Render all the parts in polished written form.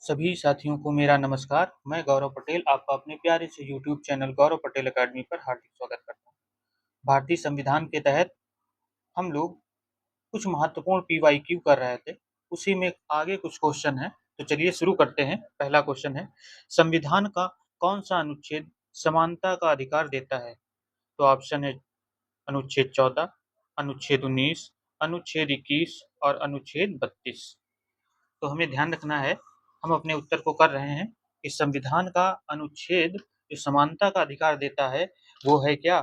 सभी साथियों को मेरा नमस्कार। मैं गौरव पटेल आपका अपने प्यारे से YouTube channel Gaurav Patel academy पर हार्दिक स्वागत करता हूँ। भारतीय संविधान के तहत हम लोग कुछ महत्वपूर्ण पीवाईक्यू कर रहे थे, उसी में आगे कुछ क्वेश्चन है, तो चलिए शुरू करते हैं। पहला क्वेश्चन है, संविधान का कौन सा अनुच्छेद समानता का अधिकार देता है? तो ऑप्शन है अनुच्छेद 14, अनुच्छेद 19, अनुच्छेद 21 और अनुच्छेद 32। तो हमें ध्यान रखना है, हम अपने उत्तर को कर रहे हैं कि संविधान का अनुच्छेद जो समानता का अधिकार देता है वो है क्या?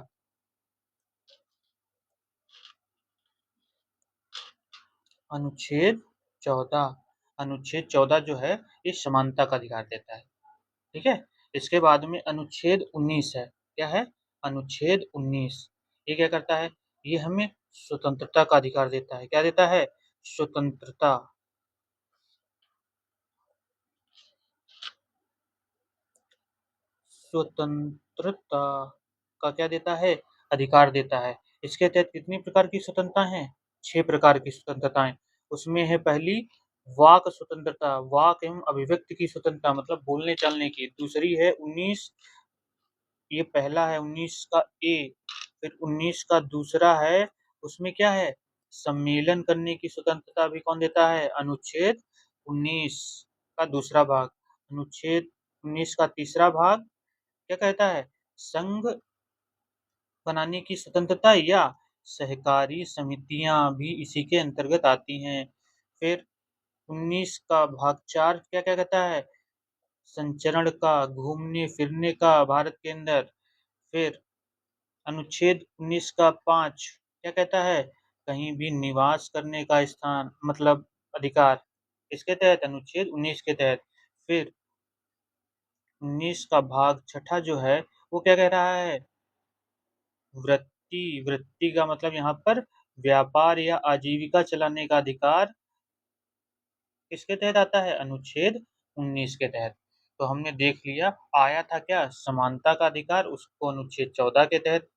अनुच्छेद 14। अनुच्छेद 14 जो है ये समानता का अधिकार देता है। ठीक है, इसके बाद में अनुच्छेद 19 है। क्या है? अनुच्छेद 19 ये क्या करता है? ये हमें स्वतंत्रता का अधिकार देता है। क्या देता है? स्वतंत्रता। स्वतंत्रता का क्या देता है? अधिकार देता है। इसके तहत कितनी प्रकार की स्वतंत्रता है? 6 प्रकार की स्वतंत्रताएं। उसमें है पहली वाक स्वतंत्रता, वाक एवं अभिव्यक्ति की स्वतंत्रता, मतलब बोलने चलने की। दूसरी है 19, ये पहला है 19 का ए। फिर 19 का दूसरा है, उसमें क्या है? सम्मेलन करने की स्वतंत्रता भी कौन देता है? अनुच्छेद 19 का दूसरा भाग। अनुच्छेद 19 का तीसरा भाग क्या कहता है? संघ बनाने की स्वतंत्रता या सहकारी समितियां भी इसी के अंतर्गत आती हैं। फिर 19 का भाग 4 क्या क्या कहता है? संचरण का, घूमने फिरने का भारत के अंदर। फिर अनुच्छेद 19 का 5 क्या कहता है? कहीं भी निवास करने का स्थान, मतलब अधिकार। इसके तहत अनुच्छेद 19 के तहत। फिर 19 का भाग छठा जो है वो क्या कह रहा है? वृत्ति, वृत्ति का मतलब यहाँ पर व्यापार या आजीविका चलाने का अधिकार किसके तहत आता है? अनुच्छेद 19 के तहत। तो हमने देख लिया, आया था क्या? समानता का अधिकार, उसको अनुच्छेद 14 के तहत।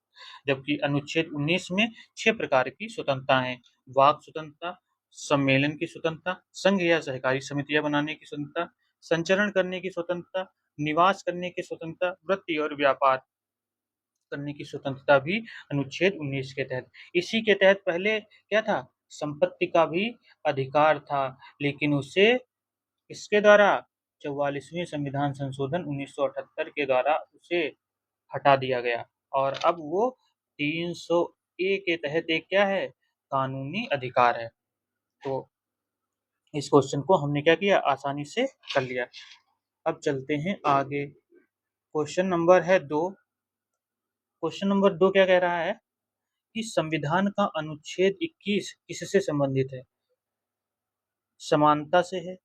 जबकि अनुच्छेद 19 में 6 प्रकार की स्वतंत्रता है। वाक स्वतंत्रता, सम्मेलन की स्वतंत्रता, संघ या सहकारी समितियां बनाने की स्वतंत्रता, संचरण करने की स्वतंत्रता, निवास करने की स्वतंत्रता, वृत्ति और व्यापार करने की स्वतंत्रता भी अनुच्छेद 19 के तहत। इसी के तहत पहले क्या था? संपत्ति का भी अधिकार था, लेकिन उसे इसके द्वारा 44वें संविधान संशोधन 1978 के द्वारा उसे हटा दिया गया और अब वो 300 ए के तहत एक क्या है? कानूनी अधिकार है। तो इस क्वेश्चन को हमने क्या किया? आसानी से कर लिया। अब चलते हैं आगे। क्वेश्चन नंबर है 2। क्वेश्चन नंबर 2 क्या कह रहा है कि संविधान का अनुच्छेद 21 किससे संबंधित है? समानता से है,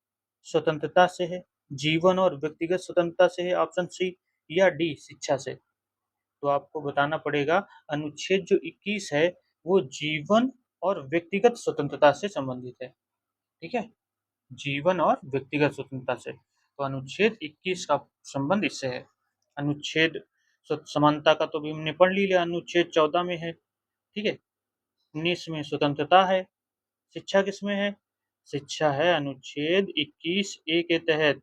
स्वतंत्रता से है, जीवन और व्यक्तिगत स्वतंत्रता से है, ऑप्शन सी, या डी शिक्षा से। तो आपको बताना पड़ेगा, अनुच्छेद जो 21 है वो जीवन और व्यक्तिगत स्वतंत्रता से संबंधित है। ठीक है, जीवन और व्यक्तिगत स्वतंत्रता से। तो अनुच्छेद 21 का संबंध इससे है। अनुच्छेद समानता का तो भी हमने पढ़ लिया, अनुच्छेद 14 में है। ठीक है, 19 में स्वतंत्रता है। शिक्षा किसमें है? शिक्षा है अनुच्छेद 21 ए के तहत,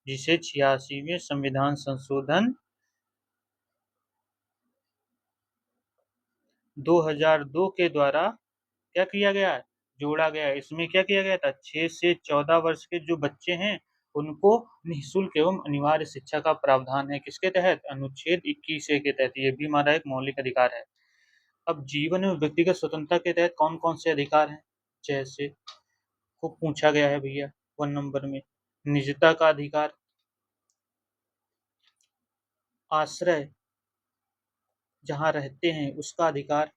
जिसे 86वें संविधान संशोधन 2002 के द्वारा क्या किया गया है? जोड़ा गया है। इसमें क्या किया गया था? 6 से 14 वर्ष के जो बच्चे हैं उनको निःशुल्क एवं अनिवार्य शिक्षा का प्रावधान है। किसके तहत? अनुच्छेद 21 ए के तहत। ये भी हमारा एक मौलिक अधिकार है। अब जीवन एवं व्यक्तिगत स्वतंत्रता के तहत कौन कौन से अधिकार हैं? जैसे खूब पूछा गया है भैया 1 नंबर में, निजता का अधिकार, आश्रय जहाँ रहते हैं उसका अधिकार,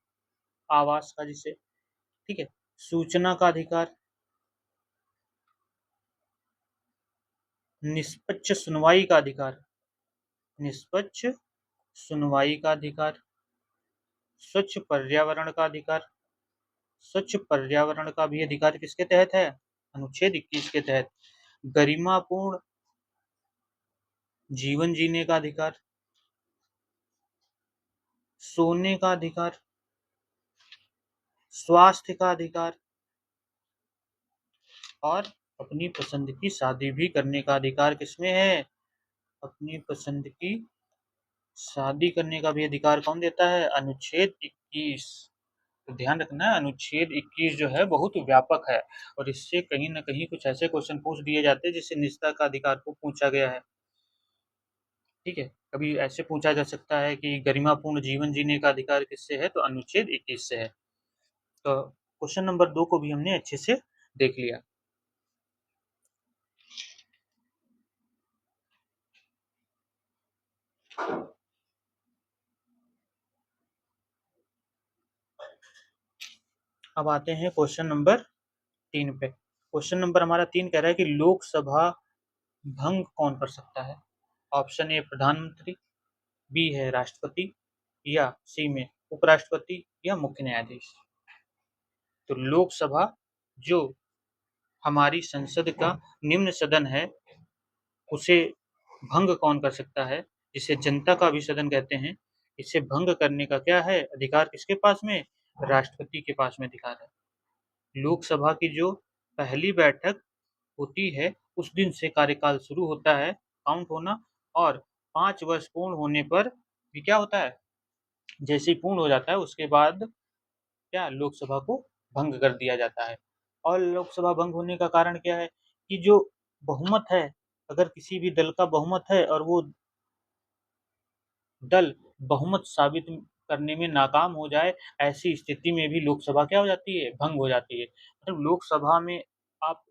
आवास का जिसे, ठीक है, सूचना का अधिकार, निष्पक्ष सुनवाई का अधिकार, निष्पक्ष सुनवाई का अधिकार, स्वच्छ पर्यावरण का अधिकार। स्वच्छ पर्यावरण का भी अधिकार किसके तहत है? अनुच्छेद 21 के तहत। गरिमापूर्ण जीवन जीने का अधिकार, सोने का अधिकार, स्वास्थ्य का अधिकार और अपनी पसंद की शादी भी करने का अधिकार किसमें है? अपनी पसंद की शादी करने का भी अधिकार कौन देता है? अनुच्छेद 21। तो ध्यान रखना, अनुच्छेद 21 जो है बहुत व्यापक है और इससे कहीं न कहीं कुछ ऐसे क्वेश्चन पूछ दिए जाते हैं जिससे निजता का अधिकार को पूछा गया है। ठीक है? कभी ऐसे पूछा जा सकता है कि गरिमापूर्ण जीवन जीने का अधिकार किससे है? तो अनुच्छेद 21 से है। तो क्वेश्चन नंबर 2 को भी हमने अच्छे से देख लिया। अब आते हैं क्वेश्चन नंबर 3 पे। क्वेश्चन नंबर हमारा 3 कह रहा है कि लोकसभा भंग कौन कर सकता है? ऑप्शन ए प्रधानमंत्री, बी है राष्ट्रपति या सी में उपराष्ट्रपति या मुख्य न्यायाधीश। तो लोकसभा जो हमारी संसद का निम्न सदन है, उसे भंग कौन कर सकता है? जिसे जनता का अभिसदन कहते हैं। इसे भंग करने का क्या है अधिकार? किसके पास में? राष्ट्रपति के पास में अधिकार है। लोकसभा की जो पहली बैठक होती है, उस दिन से कार्यकाल शुरू होता है काउंट होना, और 5 वर्ष पूर्ण होने पर ये क्या होता है, जैसे ही पूर्ण हो जाता है उसके बाद क्या लोकसभा को भंग कर दिया जाता है। और लोकसभा भंग होने का कारण क्या है कि जो बहुमत है, अगर किसी भी दल का बहुमत है और वो दल बहुमत साबित करने में नाकाम हो जाए, ऐसी स्थिति में भी लोकसभा क्या हो जाती है? भंग हो जाती है। मतलब लोकसभा में आप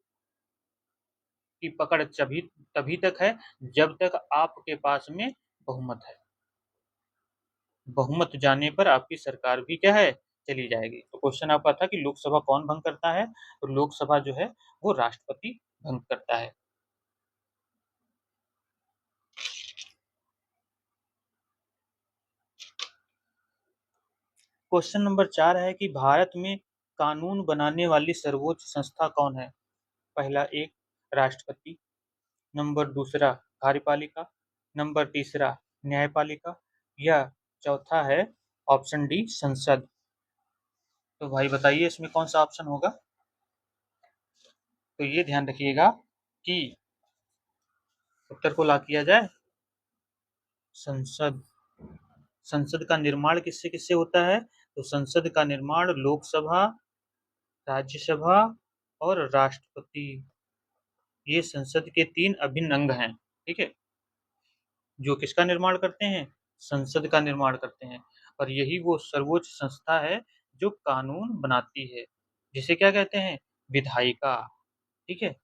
की पकड़ तभी तभी तक है जब तक आपके पास में बहुमत है। बहुमत जाने पर आपकी सरकार भी क्या है? चली जाएगी। तो क्वेश्चन आपका था कि लोकसभा कौन भंग करता है? तो लोकसभा जो है वो राष्ट्रपति भंग करता है। क्वेश्चन नंबर 4 है कि भारत में कानून बनाने वाली सर्वोच्च संस्था कौन है? पहला एक राष्ट्रपति, नंबर दूसरा कार्यपालिका, नंबर तीसरा न्यायपालिका या चौथा है ऑप्शन डी संसद। तो भाई बताइए इसमें कौन सा ऑप्शन होगा? तो ये ध्यान रखिएगा कि उत्तर को लॉक किया जाए। संसद। संसद का निर्माण किससे किससे होता है? तो संसद का निर्माण लोकसभा, राज्यसभा और राष्ट्रपति, ये संसद के 3 अभिन्न अंग हैं। ठीक है? जो किसका निर्माण करते हैं? संसद का निर्माण करते हैं। और यही वो सर्वोच्च संस्था है जो कानून बनाती है, जिसे क्या कहते हैं? विधायिका। ठीक है?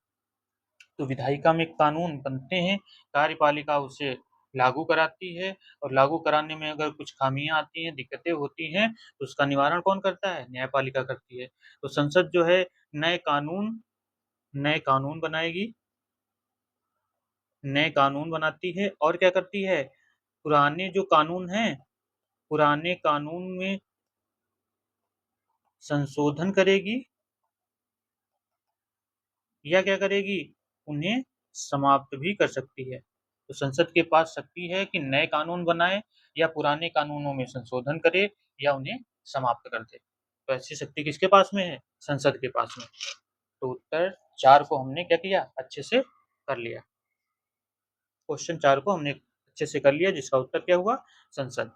तो विधायिका में कानून बनते हैं, कार्यपालिका उसे लागू कराती है, और लागू कराने में अगर कुछ खामियां आती हैं, दिक्कतें होती हैं, तो उसका निवारण कौन करता है? न्यायपालिका करती है। तो संसद जो है नए कानून नए कानून बनाएगी, नए कानून बनाती है और क्या करती है? पुराने जो कानून हैं, पुराने कानून में संशोधन करेगी या क्या करेगी? उन्हें समाप्त भी कर सकती है। तो संसद के पास शक्ति है कि नए कानून बनाए या पुराने कानूनों में संशोधन करे या उन्हें समाप्त कर दे। तो ऐसी शक्ति किसके पास में है? संसद के पास में। तो उत्तर 4 को हमने क्या किया? अच्छे से कर लिया। क्वेश्चन 4 को हमने अच्छे से कर लिया, जिसका उत्तर क्या हुआ? संसद।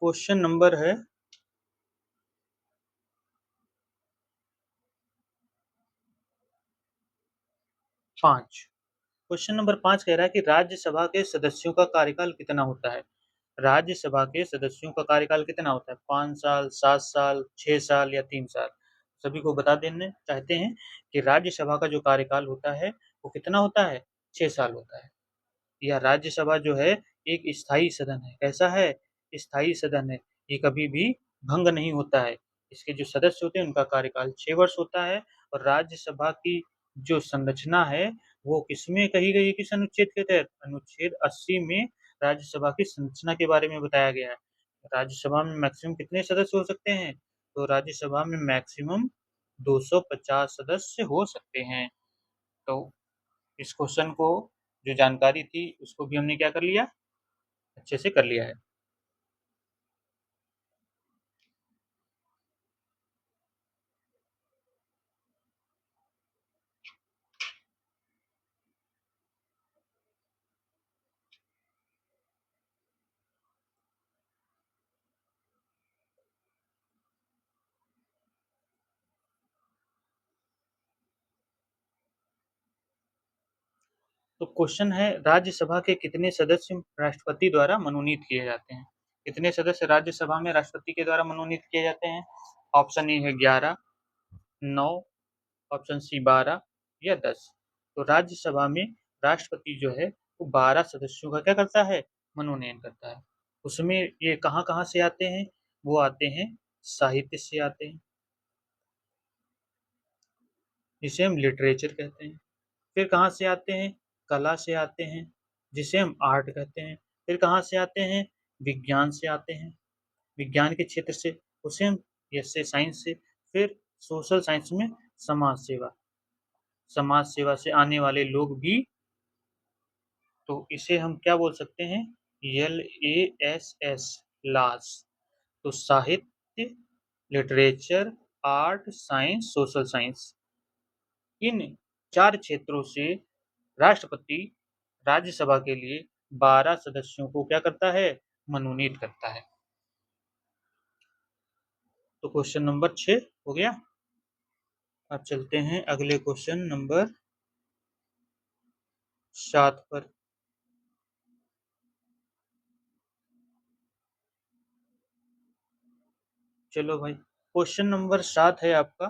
क्वेश्चन नंबर है 5। क्वेश्चन नंबर 5 कह रहा है कि राज्यसभा के सदस्यों का कार्यकाल कितना होता है? राज्यसभा के सदस्यों का कार्यकाल कितना होता है? 5 साल, 7 साल, 6 साल या 3 साल? सभी को बता देने चाहते हैं कि राज्यसभा का जो कार्यकाल होता है वो कितना होता है? 6 साल होता है। यह राज्यसभा जो है एक स्थायी सदन है। कैसा है? स्थायी सदन है। ये कभी भी भंग नहीं होता है। इसके जो सदस्य होते हैं उनका कार्यकाल 6 वर्ष होता है। और राज्यसभा की जो संरचना है वो किसमें कही गई है? किस अनुच्छेद के तहत? अनुच्छेद 80 में राज्यसभा की संरचना के बारे में बताया गया है। राज्यसभा में मैक्सिमम कितने सदस्य हो सकते हैं? तो राज्यसभा में मैक्सिमम 250 सदस्य हो सकते हैं। तो इस क्वेश्चन को जो जानकारी थी उसको भी हमने क्या कर लिया? अच्छे से कर लिया है। तो क्वेश्चन है, राज्यसभा के कितने सदस्य राष्ट्रपति द्वारा मनोनीत किए जाते हैं? कितने सदस्य राज्यसभा में राष्ट्रपति के द्वारा मनोनीत किए जाते हैं? ऑप्शन ए है 11, 9, ऑप्शन सी 12 या 10। तो राज्यसभा में राष्ट्रपति जो है वो 12 सदस्यों का क्या करता है? मनोनयन करता है। उसमें ये कहाँ कहाँ से आते हैं? वो आते हैं साहित्य से आते हैं, जिसे हम लिटरेचर कहते हैं। फिर कहाँ से आते हैं? कला से आते हैं, जिसे हम आर्ट कहते हैं। फिर कहाँ से आते हैं? विज्ञान से आते हैं, विज्ञान के क्षेत्र से, उसे हम जैसे साइंस से। फिर सोशल साइंस में समाज सेवा, समाज सेवा से आने वाले लोग भी, तो इसे हम क्या बोल सकते हैं? LASS, LASS. तो साहित्य, literature, art, science, social science, इन 4 क्षेत्रों से राष्ट्रपति राज्यसभा के लिए 12 सदस्यों को क्या करता है? मनोनीत करता है। तो क्वेश्चन नंबर 6 हो गया। अब चलते हैं अगले क्वेश्चन नंबर 7 पर। चलो भाई, क्वेश्चन नंबर 7 है आपका,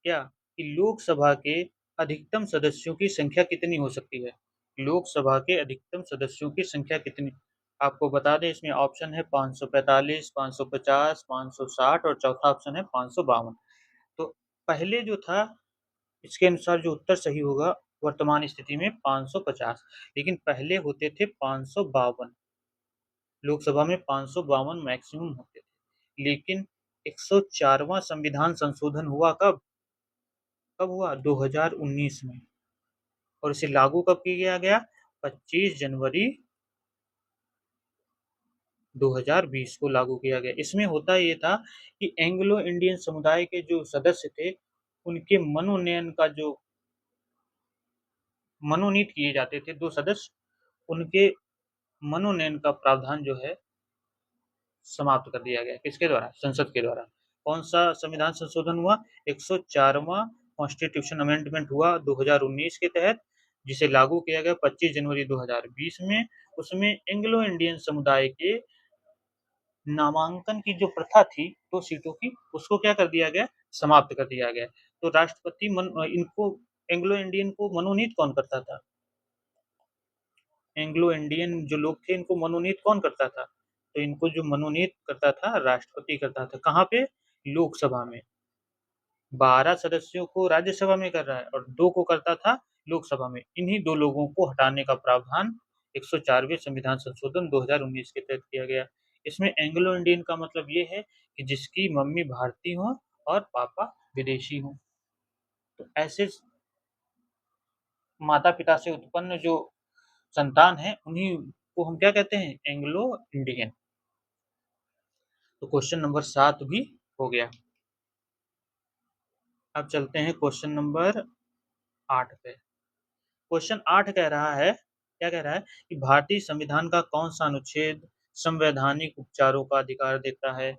क्या कि लोकसभा के अधिकतम सदस्यों की संख्या कितनी हो सकती है? लोकसभा के अधिकतम सदस्यों की संख्या कितनी? आपको बता दें, इसमें ऑप्शन है 545, 550, 560 और चौथा ऑप्शन है 552। तो पहले जो था, इसके अनुसार जो उत्तर सही होगा वर्तमान स्थिति में 550, लेकिन पहले होते थे 552। लोकसभा में 552 मैक्सिमम होते थे, लेकिन 104वां संविधान संशोधन हुआ कब? कब हुआ? 2019 में। और इसे लागू कब किया गया? 25 जनवरी 2020 को लागू किया गया। इसमें होता ये था कि एंग्लो इंडियन समुदाय के जो सदस्य थे, उनके मनोनयन का जो मनोनीत किए जाते थे 2 सदस्य, उनके मनोनयन का प्रावधान जो है समाप्त कर दिया गया। किसके द्वारा? संसद के द्वारा। कौन सा संविधान संशोधन हुआ? 104वां कॉन्स्टिट्यूशन अमेंडमेंट हुआ 2019 के तहत, जिसे लागू किया गया 25 जनवरी 2020 में। उसमें एंग्लो इंडियन समुदाय के नामांकन की जो प्रथा थी 2 सीटों की, उसको क्या कर दिया गया? समाप्त कर दिया गया। तो राष्ट्रपति इनको एंग्लो इंडियन को मनोनीत कौन करता था? एंग्लो इंडियन जो लोग थे, इनको मनोनीत कौन करता था? तो इनको जो मनोनीत करता था, राष्ट्रपति करता था। कहाँ पे? लोकसभा में। 12 सदस्यों को राज्यसभा में कर रहा है और 2 को करता था लोकसभा में। इन्हीं 2 लोगों को हटाने का प्रावधान 104वें संविधान संशोधन 2019 के तहत किया गया। इसमें एंग्लो इंडियन का मतलब ये है कि जिसकी मम्मी भारतीय हो और पापा विदेशी हो। तो ऐसे माता पिता से उत्पन्न जो संतान है, उन्हीं को हम क्या कहते हैं? Anglo Indian. तो क्वेश्चन नंबर 7 भी हो गया। अब चलते हैं क्वेश्चन नंबर 8 पे। क्वेश्चन 8 कह रहा है, क्या कह रहा है कि भारतीय संविधान का कौन सा अनुच्छेद संवैधानिक उपचारों का अधिकार देता है?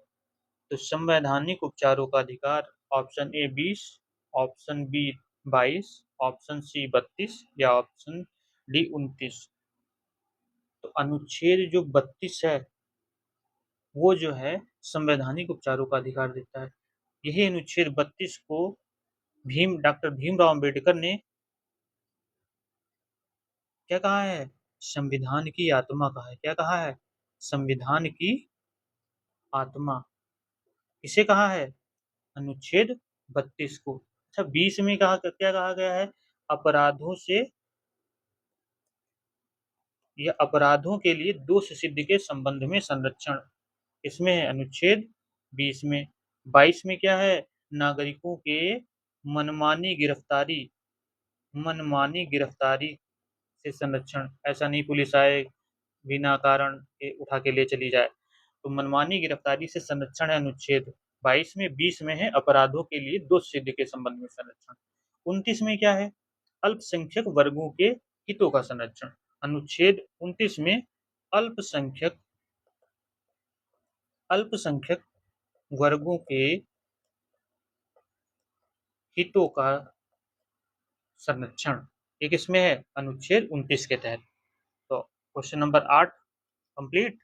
तो संवैधानिक उपचारों का अधिकार, option A 20, option B 22, option C 32 या ऑप्शन डी 29। तो अनुच्छेद जो 32 है, वो जो है संवैधानिक उपचारों का अधिकार देता है। यही अनुच्छेद 32 को डॉक्टर भीमराव अंबेडकर ने क्या कहा है? संविधान की आत्मा कहा है। क्या कहा है? संविधान की आत्मा। किसे कहा है? अनुच्छेद 32 को। अच्छा, 20 में कहा, क्या कहा गया है? अपराधों से या अपराधों के लिए दोष सिद्धि के संबंध में संरक्षण, इसमें है अनुच्छेद 20 में। 22 में क्या है? नागरिकों के मनमानी गिरफ्तारी, मनमानी गिरफ्तारी से संरक्षण। ऐसा नहीं पुलिस आए बिना कारण के उठा के ले चली जाए। तो मनमानी गिरफ्तारी से संरक्षण है अनुच्छेद 22 में। 20 में है अपराधों के लिए दोष सिद्धि के संबंध में संरक्षण। 29 में क्या है? अल्पसंख्यक वर्गों के हितों का संरक्षण। अनुच्छेद 29 में अल्पसंख्यक अल्पसंख्यक वर्गों के हितों का संरक्षण। ये किसमें है? अनुच्छेद 29 के तहत। तो क्वेश्चन नंबर 8 कंप्लीट।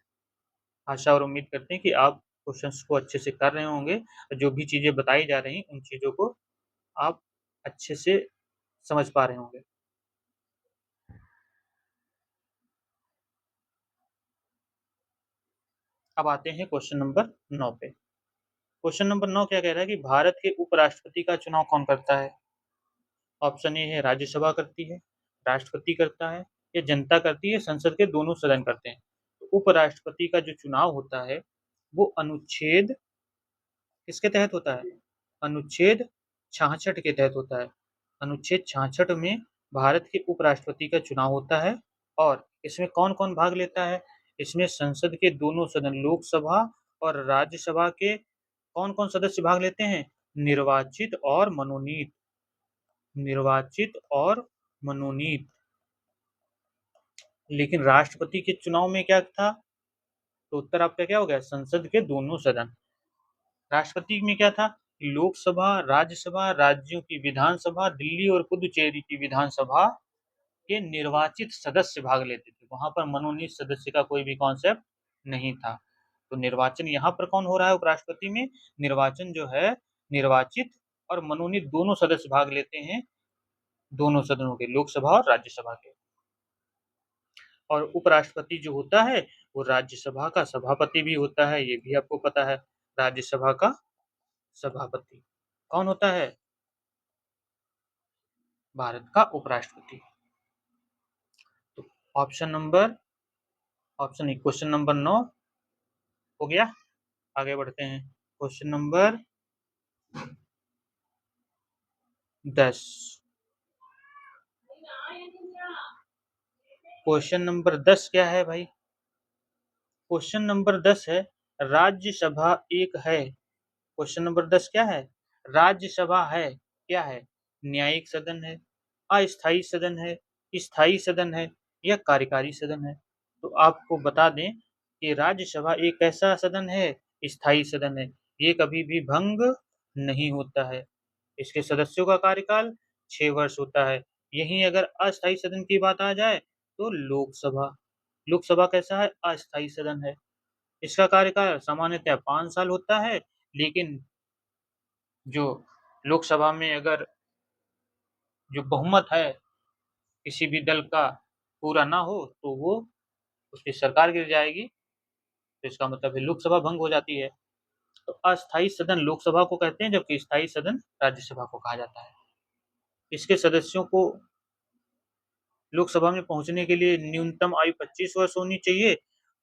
आशा और उम्मीद करते हैं कि आप क्वेश्चंस को अच्छे से कर रहे होंगे, जो भी चीजें बताई जा रही उन चीजों को आप अच्छे से समझ पा रहे होंगे। अब आते हैं क्वेश्चन नंबर 9 पे। क्वेश्चन नंबर 9 क्या कह रहा है कि भारत के उपराष्ट्रपति का चुनाव कौन करता है? ऑप्शन ए है राज्यसभा करती है, राष्ट्रपति करता है, या जनता करती है, संसद के दोनों सदन करते हैं। तो उपराष्ट्रपति का जो चुनाव होता है वो अनुच्छेद किसके तहत होता है? अनुच्छेद 66 के तहत होता है। अनुच्छेद 66 में भारत के उपराष्ट्रपति का चुनाव होता है। और इसमें कौन कौन भाग लेता है? इसमें संसद के दोनों सदन, लोकसभा और राज्यसभा के कौन कौन सदस्य भाग लेते हैं? निर्वाचित और मनोनीत। निर्वाचित और मनोनीत। लेकिन राष्ट्रपति के चुनाव में क्या था? तो उत्तर आपका क्या हो गया? संसद के दोनों सदन। राष्ट्रपति में क्या था? लोकसभा, राज्यसभा, राज्यों की विधानसभा, दिल्ली और पुदुचेरी की विधानसभा के निर्वाचित सदस्य भाग लेते थे। वहां पर मनोनीत सदस्य का कोई भी कॉन्सेप्ट नहीं था। तो निर्वाचन यहाँ पर कौन हो रहा है? उपराष्ट्रपति में निर्वाचन जो है, निर्वाचित और मनोनीत दोनों सदस्य भाग लेते हैं, दोनों सदनों के, लोकसभा और राज्यसभा के। और उपराष्ट्रपति जो होता है वो राज्यसभा का सभापति भी होता है, ये भी आपको पता है। राज्यसभा का सभापति कौन होता है? भारत का उपराष्ट्रपति। तो option number option question number 9 हो गया। आगे बढ़ते हैं क्वेश्चन नंबर 10। क्वेश्चन नंबर 10 क्या है भाई? क्वेश्चन नंबर 10 है राज्यसभा एक है। क्वेश्चन नंबर 10 क्या है? राज्यसभा है क्या है? न्यायिक सदन है, अस्थायी सदन है, स्थायी सदन है, या कार्यकारी सदन है? तो आपको बता दें कि राज्यसभा एक ऐसा सदन है, स्थायी सदन है, ये कभी भी भंग नहीं होता है। इसके सदस्यों का कार्यकाल 6 वर्ष होता है। यहीं अगर अस्थायी सदन की बात आ जाए तो लोकसभा। लोकसभा कैसा है? अस्थायी सदन है। इसका कार्यकाल सामान्यतः 5 साल होता है। लेकिन जो लोकसभा में अगर जो बहुमत है किसी भी दल का पूरा ना हो तो वो उसकी सरकार गिर जाएगी। तो इसका मतलब है लोकसभा भंग हो जाती है। तो अस्थायी सदन लोकसभा को कहते हैं, जबकि स्थायी सदन राज्यसभा को कहा जाता है। इसके सदस्यों को लोकसभा में पहुंचने के लिए न्यूनतम आयु 25 वर्ष होनी चाहिए,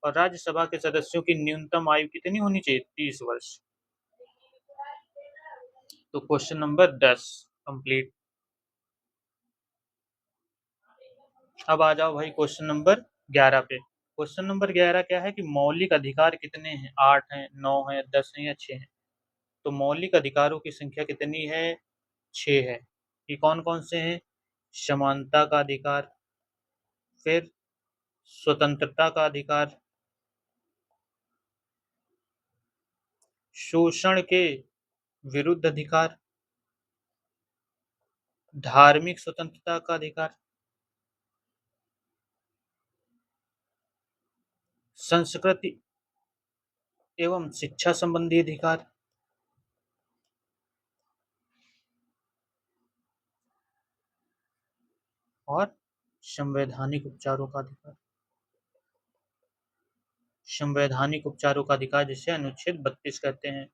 और राज्यसभा के सदस्यों की न्यूनतम आयु कितनी होनी चाहिए? 30 वर्ष। तो क्वेश्चन नंबर 10 कंप्लीट। अब आ जाओ भाई क्वेश्चन नंबर 11 पे। क्वेश्चन नंबर 11 क्या है कि मौलिक अधिकार कितने हैं? 8 हैं, 9 हैं, 10 हैं, या 6 हैं? तो मौलिक अधिकारों की संख्या कितनी है? 6 है। ये कौन कौन से हैं? समानता का अधिकार, फिर स्वतंत्रता का अधिकार, शोषण के विरुद्ध अधिकार, धार्मिक स्वतंत्रता का अधिकार, संस्कृति एवं शिक्षा संबंधी अधिकार, और संवैधानिक उपचारों का अधिकार। संवैधानिक उपचारों का अधिकार जिसे अनुच्छेद 32 कहते हैं।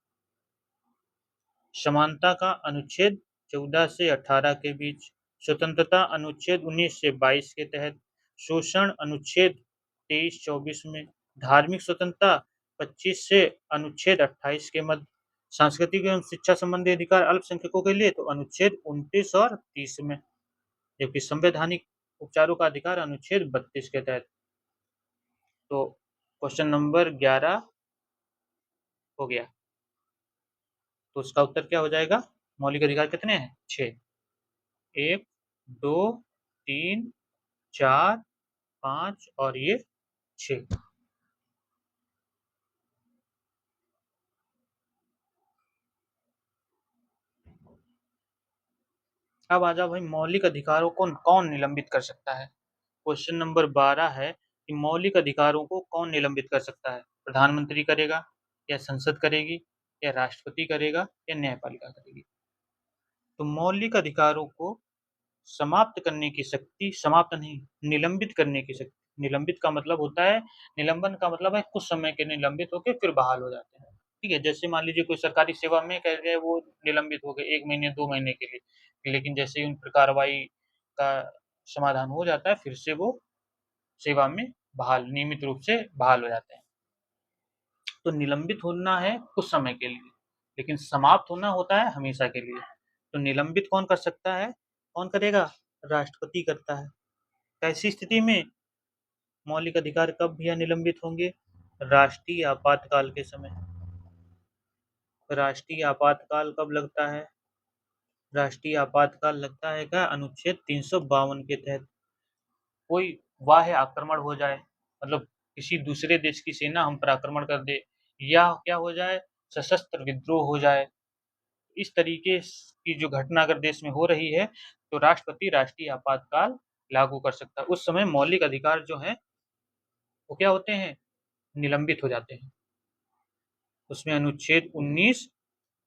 समानता का अनुच्छेद 14 से 18 के बीच, स्वतंत्रता अनुच्छेद 19 से 22 के तहत, शोषण अनुच्छेद 23-24 में, धार्मिक स्वतंत्रता 25 से अनुच्छेद 28 के मध्य, सांस्कृतिक एवं शिक्षा संबंधी अधिकार अल्पसंख्यकों के लिए तो अनुच्छेद 29 और 30 में, जबकि संवैधानिक उपचारों का अधिकार अनुच्छेद 32 के तहत। तो क्वेश्चन नंबर 11 हो गया। तो उसका उत्तर क्या हो जाएगा? मौलिक अधिकार कितने हैं? 6। 1, 2, 3, 4, 5 और ये 6। अब आ जाओ भाई, मौलिक अधिकारों को कौन निलंबित कर सकता है। क्वेश्चन नंबर 12 है कि मौलिक अधिकारों को कौन निलंबित कर सकता है। प्रधानमंत्री करेगा, या संसद करेगी, या राष्ट्रपति करेगा, या न्यायपालिका करेगी। तो मौलिक अधिकारों को समाप्त करने की शक्ति, समाप्त नहीं, निलंबित करने की शक्ति। निलंबित का मतलब होता है, निलंबन का मतलब है कुछ समय के निलंबित होकर फिर बहाल हो जाते हैं। ठीक है, जैसे मान लीजिए कोई सरकारी सेवा में कह गए वो निलंबित हो गए 1 महीने 2 महीने के लिए, लेकिन जैसे ही उन पर कार्रवाई का समाधान हो जाता है फिर से वो सेवा में बहाल, नियमित रूप से बहाल हो जाते हैं। तो निलंबित होना है कुछ समय के लिए, लेकिन समाप्त होना होता है हमेशा के लिए। तो निलंबित कौन कर सकता है, कौन करेगा, राष्ट्रपति करता है। ऐसी स्थिति में मौलिक अधिकार कब भैया निलंबित होंगे, राष्ट्रीय आपातकाल के समय। राष्ट्रीय आपातकाल कब लगता है, राष्ट्रीय आपातकाल लगता है क्या, अनुच्छेद 352 के तहत। कोई बाह्य आक्रमण हो जाए, मतलब किसी दूसरे देश की सेना हम पर आक्रमण कर दे, या क्या हो जाए, सशस्त्र विद्रोह हो जाए, इस तरीके की जो घटना अगर देश में हो रही है तो राष्ट्रपति राष्ट्रीय आपातकाल लागू कर सकता है। उस समय मौलिक अधिकार जो है वो क्या होते हैं, निलंबित हो जाते हैं। उसमें अनुच्छेद 19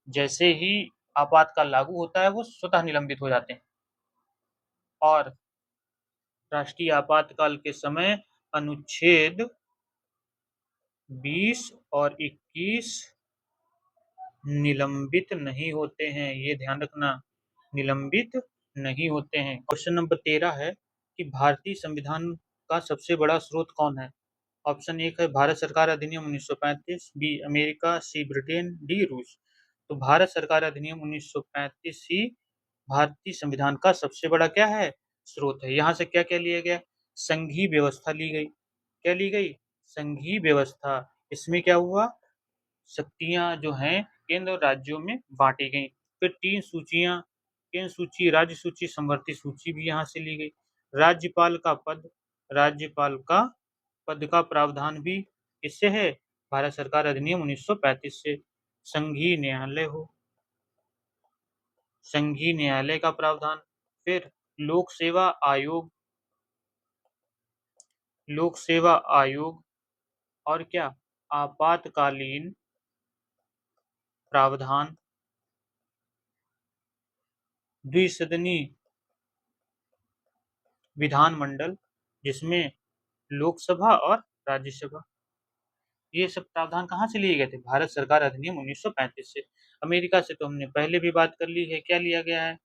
जैसे ही आपातकाल लागू होता है वो स्वतः निलंबित हो जाते हैं। और राष्ट्रीय आपातकाल के समय अनुच्छेद 20 और 21 निलंबित नहीं होते हैं, ये ध्यान रखना, निलंबित नहीं होते हैं। क्वेश्चन नंबर 13 है कि भारतीय संविधान का सबसे बड़ा स्रोत कौन है। ऑप्शन 1 है भारत सरकार अधिनियम 1935, बी अमेरिका, सी ब्रिटेन, डी रूस। तो भारत सरकार अधिनियम 1935 ही भारतीय संविधान का सबसे बड़ा क्या है, स्रोत है। यहाँ से क्या क्या लिया गया, संघीय व्यवस्था ली गई। क्या ली गई, संघीय व्यवस्था। इसमें क्या हुआ, शक्तियां जो हैं केंद्र और राज्यों में बांटी गई। फिर 3 सूचियां, केंद्र सूची, राज्य सूची, समवर्ती सूची भी यहाँ से ली गई। राज्यपाल का पद, राज्यपाल का पद का प्रावधान भी किससे है, भारत सरकार अधिनियम 1935 से। संघीय न्यायालय हो, संघीय न्यायालय का प्रावधान। फिर लोक सेवा आयोग, लोक सेवा आयोग। और क्या, आपातकालीन प्रावधान। द्विसदनीय विधानमंडल, जिसमें लोकसभा और राज्यसभा। ये सब प्रावधान कहाँ से लिए गए थे, भारत सरकार अधिनियम 1935 से। अमेरिका से तो हमने पहले भी बात कर ली है, क्या लिया गया है,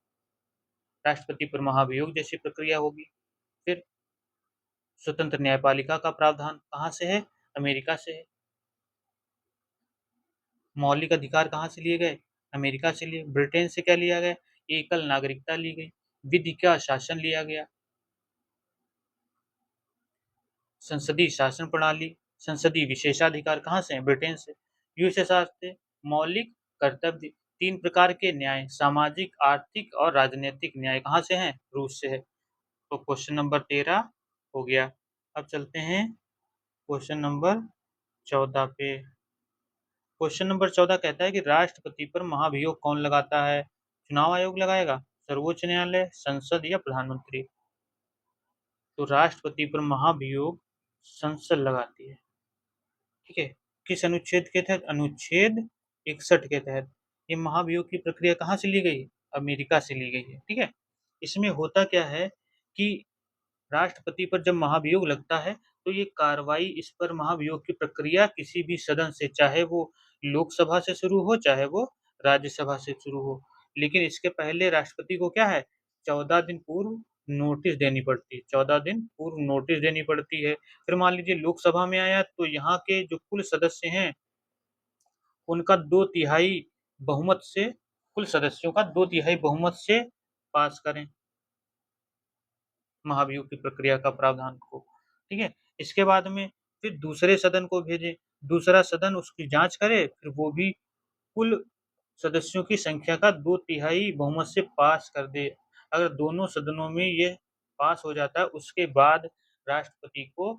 राष्ट्रपति पर महाभियोग जैसी प्रक्रिया होगी। फिर स्वतंत्र न्यायपालिका का प्रावधान कहाँ से है, अमेरिका से है। मौलिक अधिकार कहाँ से लिए गए, अमेरिका से लिए। ब्रिटेन से क्या लिया गया, एकल नागरिकता ली गई। विधि का शासन लिया गया, संसदीय शासन प्रणाली, संसदीय विशेषाधिकार कहाँ से है, ब्रिटेन से। यूएसएसआर से। मौलिक कर्तव्य, 3 प्रकार के न्याय, सामाजिक, आर्थिक और राजनीतिक न्याय कहाँ से हैं, रूस से है। तो क्वेश्चन नंबर 13 हो गया। अब चलते हैं क्वेश्चन नंबर 14 पे। क्वेश्चन नंबर 14 कहता है कि राष्ट्रपति पर महाभियोग कौन लगाता है। चुनाव आयोग लगाएगा, सर्वोच्च न्यायालय, संसद या प्रधानमंत्री। तो राष्ट्रपति पर महाभियोग संसद लगाती है। ठीक है, किस अनुच्छेद के तहत, अनुच्छेद 61 के तहत। ये महाभियोग की प्रक्रिया कहाँ से ली गई, अमेरिका से ली गई है। ठीक है, इसमें होता क्या है कि राष्ट्रपति पर जब महाभियोग लगता है तो ये कार्रवाई, इस पर महाभियोग की प्रक्रिया किसी भी सदन से, चाहे वो लोकसभा से शुरू हो चाहे वो राज्यसभा से शुरू हो, लेकिन इसके पहले राष्ट्रपति को क्या है, 14 दिन पूर्व नोटिस देनी पड़ती है, 14 दिन पूर्व नोटिस देनी पड़ती है। फिर मान लीजिए लोकसभा में आया तो यहाँ के जो कुल सदस्य हैं उनका 2/3 बहुमत से, कुल सदस्यों का 2/3 बहुमत से पास करें महाभियोग की प्रक्रिया का प्रावधान को। ठीक है, इसके बाद में फिर दूसरे सदन को भेजें, दूसरा सदन उसकी जांच करे, फिर वो भी कुल सदस्यों की संख्या का 2/3 बहुमत से पास कर दे। अगर दोनों सदनों में ये पास हो जाता है उसके बाद राष्ट्रपति को,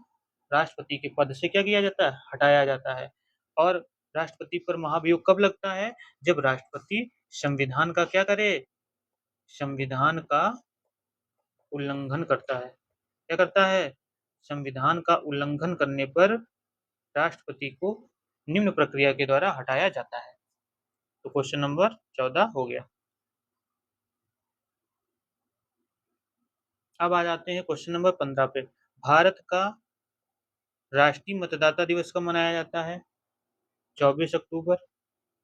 राष्ट्रपति के पद से क्या किया जाता है, हटाया जाता है। और राष्ट्रपति पर महाभियोग कब लगता है, जब राष्ट्रपति संविधान का क्या करे, संविधान का उल्लंघन करता है। क्या करता है? संविधान का उल्लंघन करने पर राष्ट्रपति को निम्न प्रक्रिया के द्वारा हटाया जाता है। तो क्वेश्चन नंबर 14 हो गया। अब आ जाते हैं क्वेश्चन नंबर 15 पे। भारत का राष्ट्रीय मतदाता दिवस कब मनाया जाता है? 24 अक्टूबर,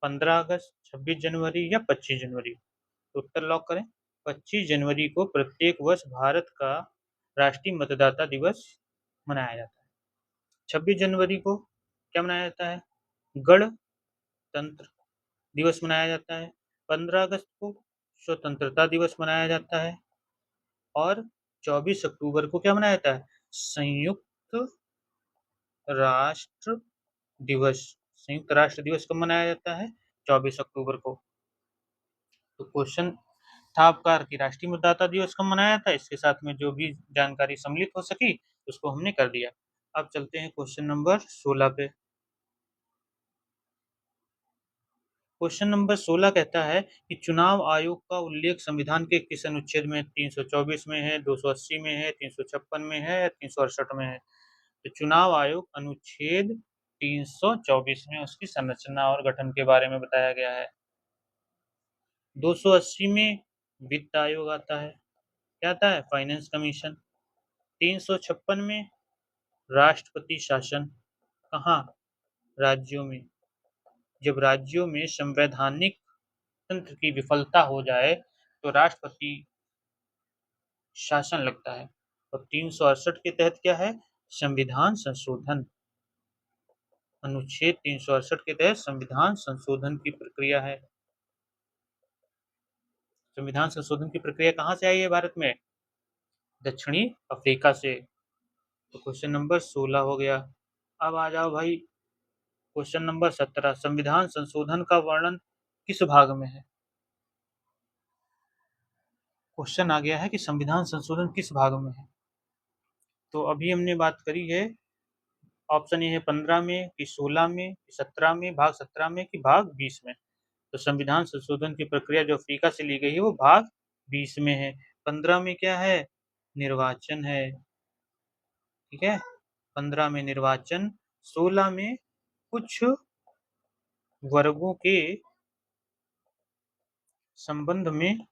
15 अगस्त, 26 जनवरी या 25 जनवरी? तो उत्तर लॉक करें। 25 जनवरी को प्रत्येक वर्ष भारत का राष्ट्रीय मतदाता दिवस मनाया जाता है। 26 जनवरी को क्या मनाया जाता है? गणतंत्र दिवस मनाया जाता है। 15 अगस्त को स्वतंत्रता दिवस मनाया जाता है। और 24 अक्टूबर को क्या मनाया जाता है? संयुक्त राष्ट्र दिवस। संयुक्त राष्ट्र दिवस कब मनाया जाता है? 24 अक्टूबर को। तो क्वेश्चन था आपका कि राष्ट्रीय मतदाता दिवस कब मनाया था, इसके साथ में जो भी जानकारी सम्मिलित हो सकी उसको हमने कर दिया। अब चलते हैं क्वेश्चन नंबर 16 पे। क्वेश्चन नंबर 16 कहता है कि चुनाव आयोग का उल्लेख संविधान के किस अनुच्छेद में? 324 में है, 280 में है, 356 में है या 368 में है? तो चुनाव आयोग अनुच्छेद 324 में उसकी संरचना और गठन के बारे में बताया गया है। 280 में वित्त आयोग आता है। क्या आता है? Finance commission. 356 में राष्ट्रपति शासन। कहाँ? राज्यों में। जब राज्यों में संवैधानिक तंत्र की विफलता हो जाए तो राष्ट्रपति शासन लगता है। और 368 के तहत क्या है? संविधान संशोधन। अनुच्छेद 368 के तहत संविधान संशोधन की प्रक्रिया है। संविधान संशोधन की प्रक्रिया कहाँ से आई है भारत में? दक्षिणी अफ्रीका से। तो क्वेश्चन नंबर 16 हो गया। अब आ जाओ भाई क्वेश्चन नंबर 17। संविधान संशोधन का वर्णन किस भाग में है? क्वेश्चन आ गया है कि संविधान संशोधन किस भाग में है। तो अभी हमने बात करी है, ऑप्शन ए है 15 में कि 16 में कि 17 में, भाग 17 में कि भाग 20 में। तो संविधान संशोधन की प्रक्रिया जो अफ्रीका से ली गई है वो भाग 20 में है। 15 में क्या है? निर्वाचन है। ठीक है, 15 में निर्वाचन, 16 में कुछ वर्गों के संबंध में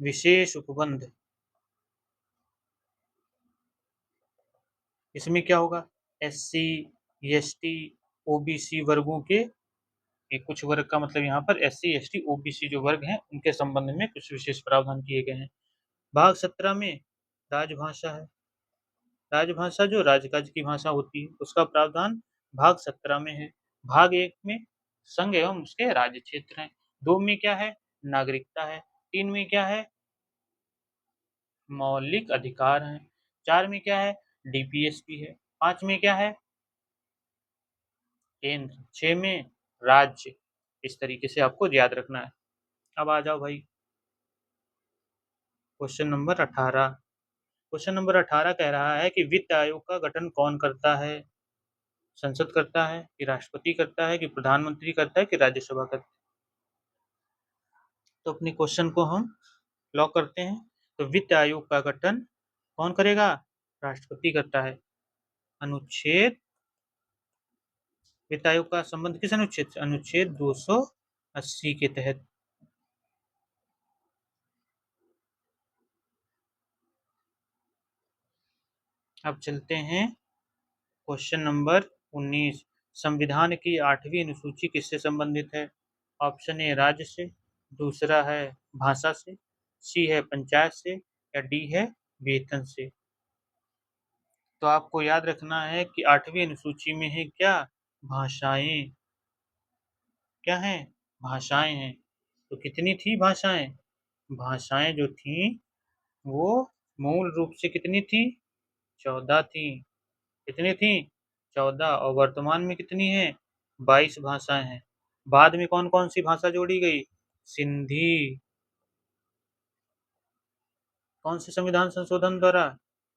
विशेष उपबंध। इसमें क्या होगा? SC, ST, OBC वर्गों के, कुछ वर्ग का मतलब यहाँ पर SC, ST, OBC जो वर्ग हैं उनके संबंध में कुछ विशेष प्रावधान किए गए हैं। भाग 17 में राजभाषा है। राजभाषा जो राजकाज की भाषा होती है उसका प्रावधान भाग 17 में है। भाग 1 में संघ एवं उसके राज्य क्षेत्र हैं। 2 में क्या है? नागरिकता है। 3 में क्या है? मौलिक अधिकार हैं। 4 में क्या है? DPSP है। 5 में क्या है? केंद्र। 6 में राज्य। इस तरीके से आपको याद रखना है। अब आ जाओ भाई क्वेश्चन नंबर 18। क्वेश्चन नंबर 18 कह रहा है कि वित्त आयोग का गठन कौन करता है? संसद करता है कि राष्ट्रपति करता है कि प्रधानमंत्री करता है कि राज्यसभा करता है? तो अपने क्वेश्चन को हम लॉक करते हैं। तो वित्त आयोग का गठन कौन करेगा? राष्ट्रपति करता है। अनुच्छेद, वित्त आयोग का संबंध किस अनुच्छेद से? अनुच्छेद 280 के तहत। अब चलते हैं क्वेश्चन नंबर 19। संविधान की 8वीं अनुसूची किससे संबंधित है? ऑप्शन ए राज्य से, दूसरा है भाषा से, सी है पंचायत से या डी है वेतन से। तो आपको याद रखना है कि 8वीं अनुसूची में है क्या? भाषाएं। क्या है? भाषाएं हैं। तो कितनी थी भाषाएं? भाषाएं जो थी वो मूल रूप से कितनी थी? 14 थी। कितनी थी? 14। और वर्तमान में कितनी है? 22 भाषाएं हैं। बाद में कौन कौन सी भाषा जोड़ी गई? सिंधी। कौन से संविधान संशोधन द्वारा?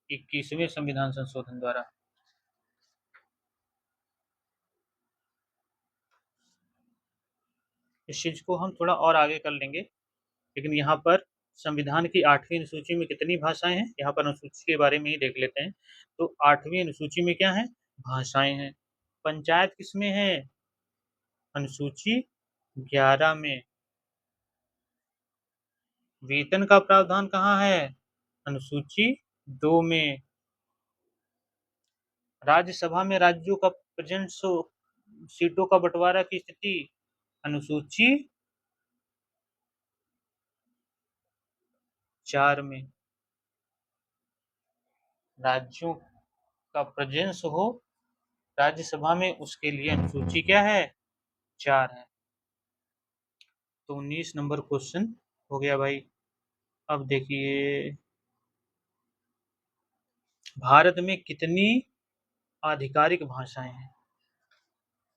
21वें संविधान संशोधन द्वारा। इस चीज को हम थोड़ा और आगे कर लेंगे, लेकिन यहाँ पर संविधान की 8वीं अनुसूची में कितनी भाषाएं हैं, यहाँ पर अनुसूची के बारे में ही देख लेते हैं। तो 8वीं अनुसूची में क्या है, भाषाएं हैं। पंचायत किसमें है, अनुसूची 11 में। वेतन का प्रावधान कहाँ है, अनुसूची 2 में। राज्यसभा में राज्यों का प्रेजेंट सीटों का बंटवारा की स्थिति, अनुसूची 4 में। राज्यों का प्रेजेंस हो राज्यसभा में, उसके लिए अनुसूची क्या है, 4 है। तो 19 नंबर क्वेश्चन हो गया भाई। अब देखिए, भारत में कितनी आधिकारिक भाषाएं हैं,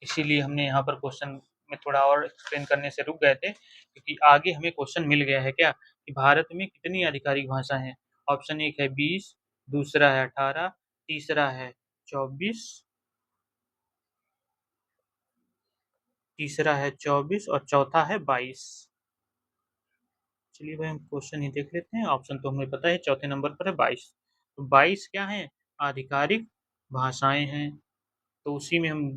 इसीलिए हमने यहाँ पर क्वेश्चन में थोड़ा और एक्सप्लेन करने से रुक गए थे, क्योंकि आगे हमें क्वेश्चन मिल गया है क्या, कि भारत में कितनी आधिकारिक भाषा है। ऑप्शन एक है 20, दूसरा है 18, तीसरा है 24, और चौथा है 22। चलिए भाई, हम क्वेश्चन ही देख लेते हैं। ऑप्शन तो हमें पता है, चौथे नंबर पर है 22। तो 22 क्या है, आधिकारिक भाषाएं हैं। तो उसी में हम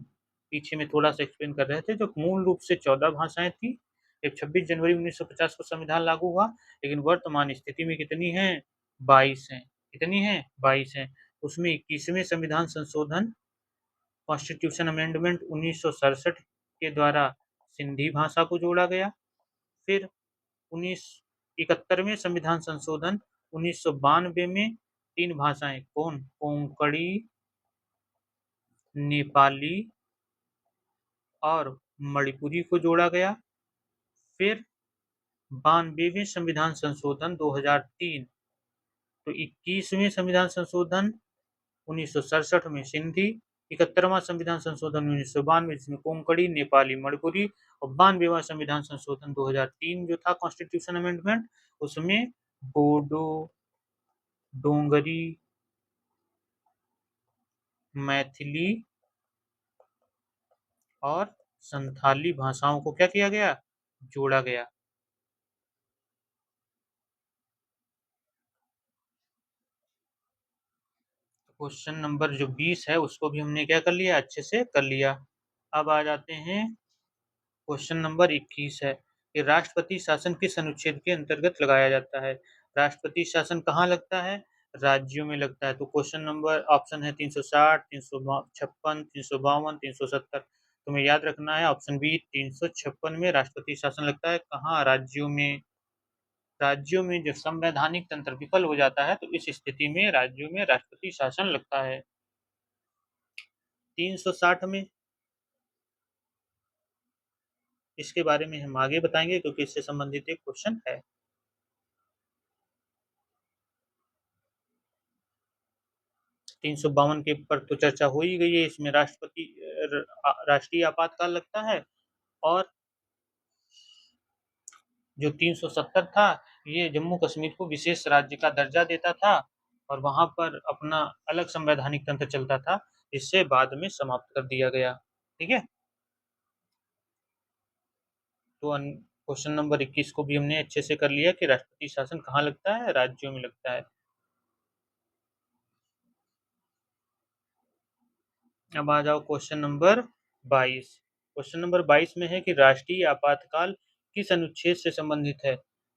पीछे में थोड़ा सा एक्सप्लेन कर रहे थे, जो मूल रूप से 14 भाषाएं थी। जब 26 जनवरी 1950 को संविधान लागू हुआ, लेकिन वर्तमान स्थिति में कितनी है, 22 है। कितनी है, 22 है। उसमें 21वें संविधान संशोधन, कॉन्स्टिट्यूशन अमेंडमेंट 1967 के द्वारा सिंधी भाषा को जोड़ा गया। फिर 1971वें संविधान संशोधन 1992 में 3 भाषाएं, कौन, कोंकणी, नेपाली और मणिपुरी को जोड़ा गया। फिर 92वें संविधान संशोधन 2003, तो 21वें संविधान संशोधन 1967 में सिंधी, 71वां संविधान संशोधन 1992 जिसमें कोंकणी, नेपाली, मणिपुरी, और 92वां संविधान संशोधन 2003 जो था कॉन्स्टिट्यूशन अमेंडमेंट, उसमें बोडो, डोंगरी, मैथिली और संथाली भाषाओं को क्या किया गया, जोड़ा गया। क्वेश्चन नंबर जो 20 है उसको भी हमने क्या कर लिया, अच्छे से कर लिया। अब आ जाते हैं, क्वेश्चन नंबर 21 है कि राष्ट्रपति शासन किस अनुच्छेद के अंतर्गत लगाया जाता है। राष्ट्रपति शासन कहाँ लगता है, राज्यों में लगता है। तो क्वेश्चन नंबर ऑप्शन है 360, 356, 352, 370। तुम्हें याद रखना है ऑप्शन बी 356 में राष्ट्रपति शासन लगता है। कहाँ, राज्यों में। राज्यों में जब संवैधानिक तंत्र विफल हो जाता है, तो इस स्थिति में राज्यों में राष्ट्रपति शासन लगता है। 360 में, इसके बारे में हम आगे बताएंगे, क्योंकि इससे संबंधित एक क्वेश्चन है। 352 के पर तो चर्चा हो ही गई है। इसमें राष्ट्रीय आपातकाल लगता है। और जो 370 था, ये जम्मू कश्मीर को विशेष राज्य का दर्जा देता था, और वहां पर अपना अलग संवैधानिक तंत्र चलता था, जिससे बाद में समाप्त कर दिया गया। ठीक है। तो क्वेश्चन नंबर 21 को भी हमने अच्छे से कर लिया कि राष्ट्रपति शासन कहाँ लगता है, राज्यों में लगता है। अब आ जाओ क्वेश्चन नंबर 22। क्वेश्चन नंबर 22 में है कि राष्ट्रीय आपातकाल किस अनुच्छेद से संबंधित है।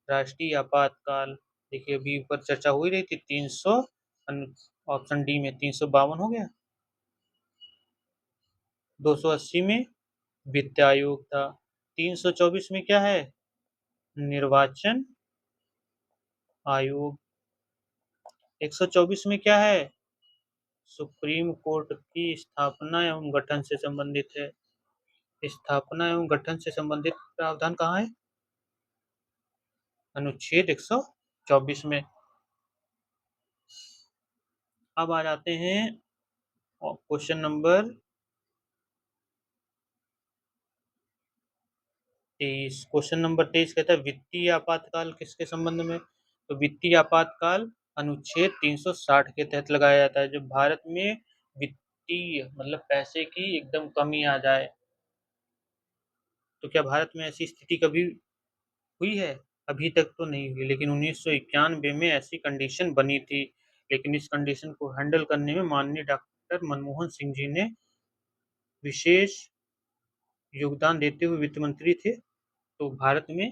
राष्ट्रीय आपातकाल, देखिए अभी ऊपर चर्चा हो ही रही थी, 300, ऑप्शन डी में 352 हो गया। 280 में वित्त आयोग था। 324 में क्या है, निर्वाचन आयोग। 124 में क्या है, सुप्रीम कोर्ट की स्थापना एवं गठन से संबंधित है। स्थापना एवं गठन से संबंधित प्रावधान कहाँ है, अनुच्छेद 124 में। अब आ जाते हैं क्वेश्चन नंबर 23। क्वेश्चन नंबर 23 कहता है वित्तीय आपातकाल किसके संबंध में। तो वित्तीय आपातकाल अनुच्छेद 360 के तहत लगाया जाता है, जब भारत में वित्तीय मतलब पैसे की एकदम कमी आ जाए। तो क्या भारत में ऐसी स्थिति कभी हुई है? अभी तक तो नहीं हुई, लेकिन 1991 में ऐसी कंडीशन बनी थी। लेकिन इस कंडीशन को हैंडल करने में माननीय डॉक्टर मनमोहन सिंह जी ने विशेष योगदान देते हुए वित्त मंत्री थे। तो भारत में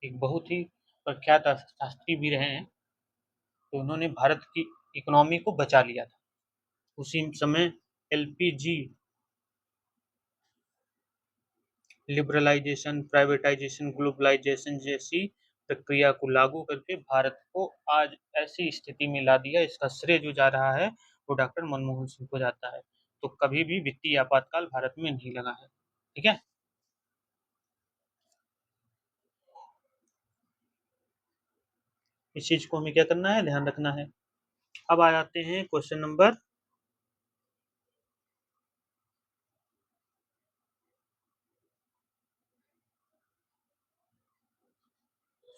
एक बहुत ही प्रख्यात अर्थशास्त्री भी रहे हैं, तो उन्होंने भारत की इकोनॉमी को बचा लिया था। उसी समय एलपीजी लिबरलाइजेशन, प्राइवेटाइजेशन, ग्लोबलाइजेशन जैसी प्रक्रिया को लागू करके भारत को आज ऐसी स्थिति में ला दिया। इसका श्रेय जो जा रहा है वो डॉक्टर मनमोहन सिंह को जाता है। तो कभी भी वित्तीय आपातकाल भारत में नहीं लगा है। ठीक है, इस चीज को हमें क्या करना है, ध्यान रखना है। अब आ जाते हैं क्वेश्चन नंबर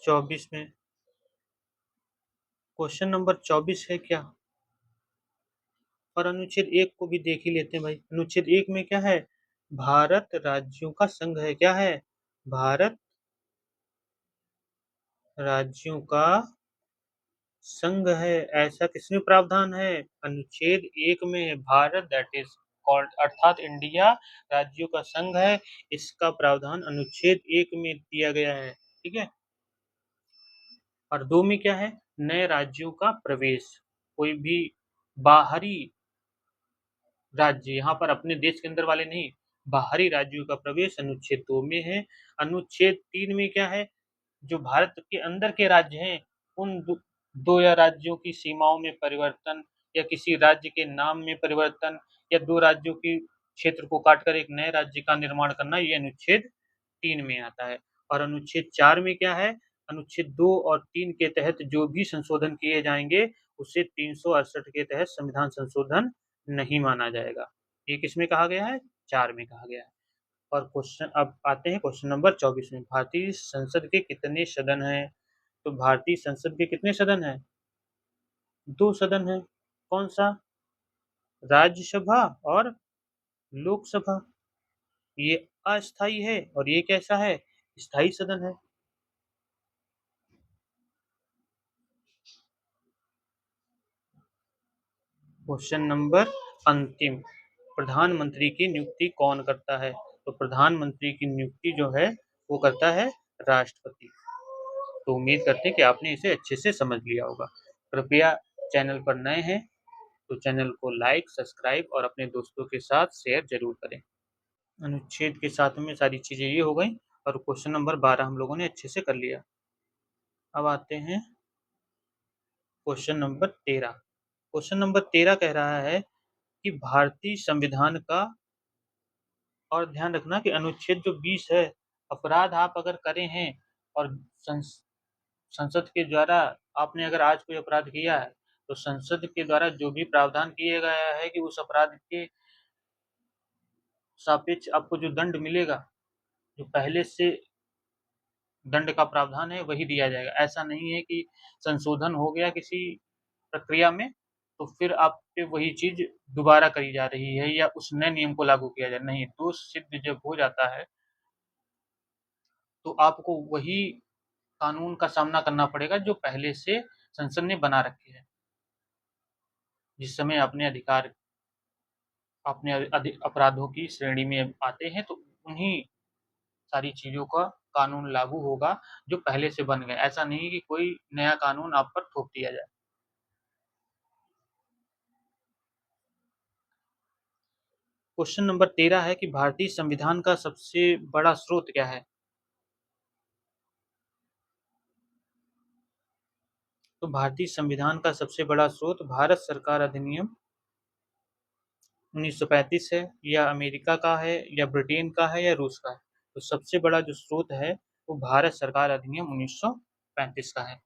24 में। क्वेश्चन नंबर 24 है क्या, और अनुच्छेद 1 को भी देख ही लेते हैं भाई। अनुच्छेद 1 में क्या है, भारत राज्यों का संघ है। क्या है, भारत राज्यों का संघ है। ऐसा किसमें प्रावधान है, अनुच्छेद 1 में। भारत दैट इज कॉल्ड, अर्थात इंडिया राज्यों का संघ है। इसका प्रावधान अनुच्छेद 1 में दिया गया है। ठीक है, और 2 में क्या है, नए राज्यों का प्रवेश। कोई भी बाहरी राज्य, यहाँ पर अपने देश के अंदर वाले नहीं, बाहरी राज्यों का प्रवेश अनुच्छेद 2 में है। अनुच्छेद 3 में क्या है, जो भारत के अंदर के राज्य हैं उन दो या राज्यों की सीमाओं में परिवर्तन, या किसी राज्य के नाम में परिवर्तन, या दो राज्यों की क्षेत्र को काटकर एक नए राज्य का निर्माण करना, ये अनुच्छेद 3 में आता है। और अनुच्छेद 4 में क्या है, अनुच्छेद 2 और 3 के तहत जो भी संशोधन किए जाएंगे उसे 368 के तहत संविधान संशोधन नहीं माना जाएगा। ये किसमें कहा गया है, 4 में कहा गया है। और क्वेश्चन, अब आते हैं क्वेश्चन नंबर 24 में। भारतीय संसद के कितने सदन हैं, तो भारतीय संसद के कितने सदन हैं, 2 सदन हैं। कौन सा, राज्यसभा और लोकसभा। ये अस्थाई है और ये कैसा है, स्थायी सदन है। क्वेश्चन नंबर अंतिम, प्रधानमंत्री की नियुक्ति कौन करता है, तो प्रधानमंत्री की नियुक्ति जो है वो करता है राष्ट्रपति। तो उम्मीद करते हैं कि आपने इसे अच्छे से समझ लिया होगा। कृपया चैनल पर नए हैं तो चैनल को लाइक, सब्सक्राइब और अपने दोस्तों के साथ शेयर जरूर करें। अनुच्छेद के साथ में सारी चीज़ें ये हो गई, और क्वेश्चन नंबर 12 हम लोगों ने अच्छे से कर लिया। अब आते हैं क्वेश्चन नंबर 13। क्वेश्चन नंबर 13 कह रहा है कि भारतीय संविधान का, और ध्यान रखना कि अनुच्छेद जो 20 है, अपराध आप अगर करे हैं और संसद के द्वारा, आपने अगर आज कोई अपराध किया है तो संसद के द्वारा जो भी प्रावधान किया गया है कि उस अपराध के सापेक्ष आपको जो दंड मिलेगा, जो पहले से दंड का प्रावधान है वही दिया जाएगा। ऐसा नहीं है कि संशोधन हो गया किसी प्रक्रिया में तो फिर आप पे वही चीज दोबारा करी जा रही है या उस नए नियम को लागू किया जाए, नहीं। दोष सिद्ध जब हो जाता है तो आपको वही कानून का सामना करना पड़ेगा जो पहले से संसद ने बना रखे हैं। जिस समय अपने अधिकार, अपने अपराधों की श्रेणी में आते हैं तो उन्हीं सारी चीजों का कानून लागू होगा जो पहले से बन गए। ऐसा नहीं कि कोई नया कानून आप पर थोप दिया जाए। क्वेश्चन नंबर 13 है कि भारतीय संविधान का सबसे बड़ा स्रोत क्या है, तो भारतीय संविधान का सबसे बड़ा स्रोत भारत सरकार अधिनियम 1935 है, या अमेरिका का है, या ब्रिटेन का है, या रूस का है। तो सबसे बड़ा जो स्रोत है वो भारत सरकार अधिनियम 1935 का है।